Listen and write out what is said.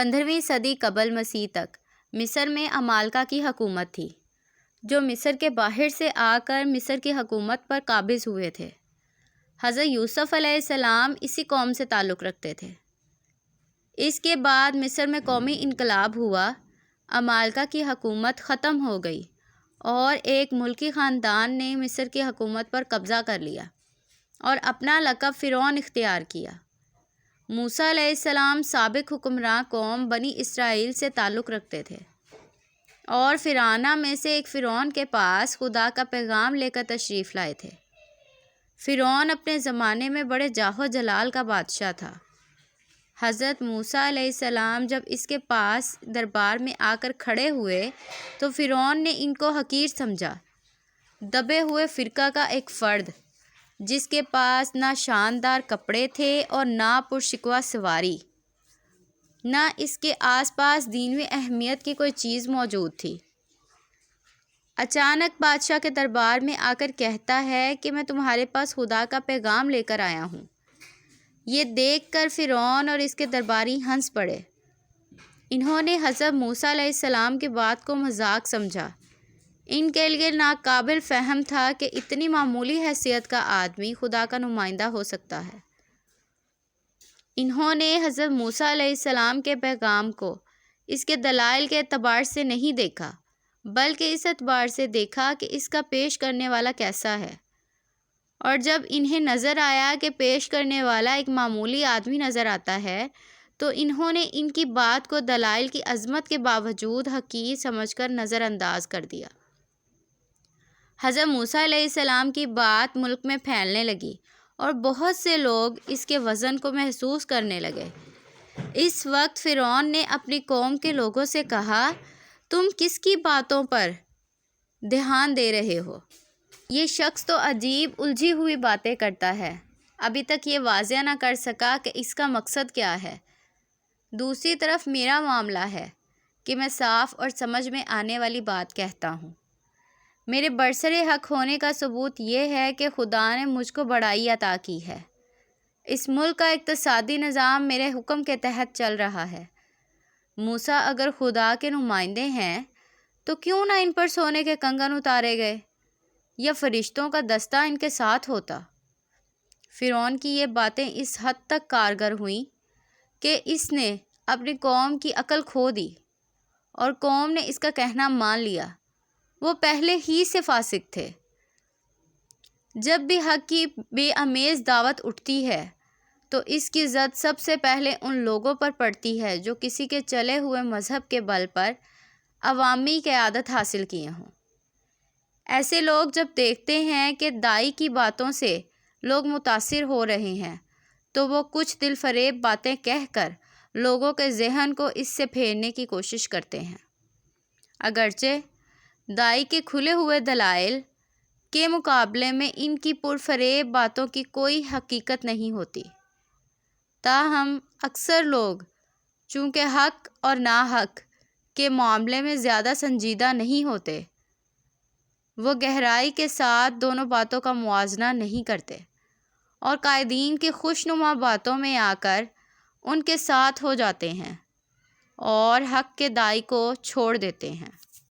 15ویں صدی قبل مسیح تک مصر میں عمالقہ کی حکومت تھی، جو مصر کے باہر سے آ کر مصر کی حکومت پر قابض ہوئے تھے۔ حضرت یوسف علیہ السلام اسی قوم سے تعلق رکھتے تھے۔ اس کے بعد مصر میں قومی انقلاب ہوا، عمالقہ کی حکومت ختم ہو گئی اور ایک ملکی خاندان نے مصر کی حکومت پر قبضہ کر لیا اور اپنا لقب فرعون اختیار کیا۔ موسیٰ علیہ السلام سابق حکمراں قوم بنی اسرائیل سے تعلق رکھتے تھے اور فرعونہ میں سے ایک فرعون کے پاس خدا کا پیغام لے کر تشریف لائے تھے۔ فرعون اپنے زمانے میں بڑے جاہ و جلال کا بادشاہ تھا۔ حضرت موسیٰ علیہ السلام جب اس کے پاس دربار میں آ کر کھڑے ہوئے تو فرعون نے ان کو حقیر سمجھا، دبے ہوئے فرقہ کا ایک فرد جس کے پاس نہ شاندار کپڑے تھے اور نہ پرشکوہ سواری، نہ اس کے آس پاس دینوی اہمیت کی کوئی چیز موجود تھی۔ اچانک بادشاہ کے دربار میں آ کر کہتا ہے کہ میں تمہارے پاس خدا کا پیغام لے کر آیا ہوں۔ یہ دیکھ کر فرعون اور اس کے درباری ہنس پڑے۔ انہوں نے حضرت موسیٰ علیہ السلام کی بات کو مذاق سمجھا۔ ان کے لیے ناقابل فہم تھا کہ اتنی معمولی حیثیت کا آدمی خدا کا نمائندہ ہو سکتا ہے۔ انہوں نے حضرت موسیٰ علیہ السلام کے پیغام کو اس کے دلائل کے اعتبار سے نہیں دیکھا، بلکہ اس اعتبار سے دیکھا کہ اس کا پیش کرنے والا کیسا ہے۔ اور جب انہیں نظر آیا کہ پیش کرنے والا ایک معمولی آدمی نظر آتا ہے تو انہوں نے ان کی بات کو دلائل کی عظمت کے باوجود حقیر سمجھ کر نظر انداز کر دیا۔ حضرت موسیٰ علیہ السلام کی بات ملک میں پھیلنے لگی اور بہت سے لوگ اس کے وزن کو محسوس کرنے لگے۔ اس وقت فرعون نے اپنی قوم کے لوگوں سے کہا، تم کس کی باتوں پر دھیان دے رہے ہو؟ یہ شخص تو عجیب الجھی ہوئی باتیں کرتا ہے، ابھی تک یہ واضح نہ کر سکا کہ اس کا مقصد کیا ہے۔ دوسری طرف میرا معاملہ ہے کہ میں صاف اور سمجھ میں آنے والی بات کہتا ہوں۔ میرے برسر حق ہونے کا ثبوت یہ ہے کہ خدا نے مجھ کو بڑائی عطا کی ہے۔ اس ملک کا اقتصادی نظام میرے حکم کے تحت چل رہا ہے۔ موسیٰ اگر خدا کے نمائندے ہیں تو کیوں نہ ان پر سونے کے کنگن اتارے گئے یا فرشتوں کا دستہ ان کے ساتھ ہوتا۔ فرعون کی یہ باتیں اس حد تک کارگر ہوئیں کہ اس نے اپنی قوم کی عقل کھو دی اور قوم نے اس کا کہنا مان لیا۔ وہ پہلے ہی سے فاسق تھے۔ جب بھی حق کی بے امیز دعوت اٹھتی ہے تو اس کی زد سب سے پہلے ان لوگوں پر پڑتی ہے جو کسی کے چلے ہوئے مذہب کے بل پر عوامی قیادت حاصل کیے ہوں۔ ایسے لوگ جب دیکھتے ہیں کہ دائی کی باتوں سے لوگ متاثر ہو رہے ہیں تو وہ کچھ دل فریب باتیں کہہ کر لوگوں کے ذہن کو اس سے پھیرنے کی کوشش کرتے ہیں۔ اگرچہ دائی کے کھلے ہوئے دلائل کے مقابلے میں ان کی پرفریب باتوں کی کوئی حقیقت نہیں ہوتی، تاہم اکثر لوگ چونکہ حق اور ناحق کے معاملے میں زیادہ سنجیدہ نہیں ہوتے، وہ گہرائی کے ساتھ دونوں باتوں کا موازنہ نہیں کرتے اور قائدین کی خوشنما باتوں میں آ کر ان کے ساتھ ہو جاتے ہیں اور حق کے دائی کو چھوڑ دیتے ہیں۔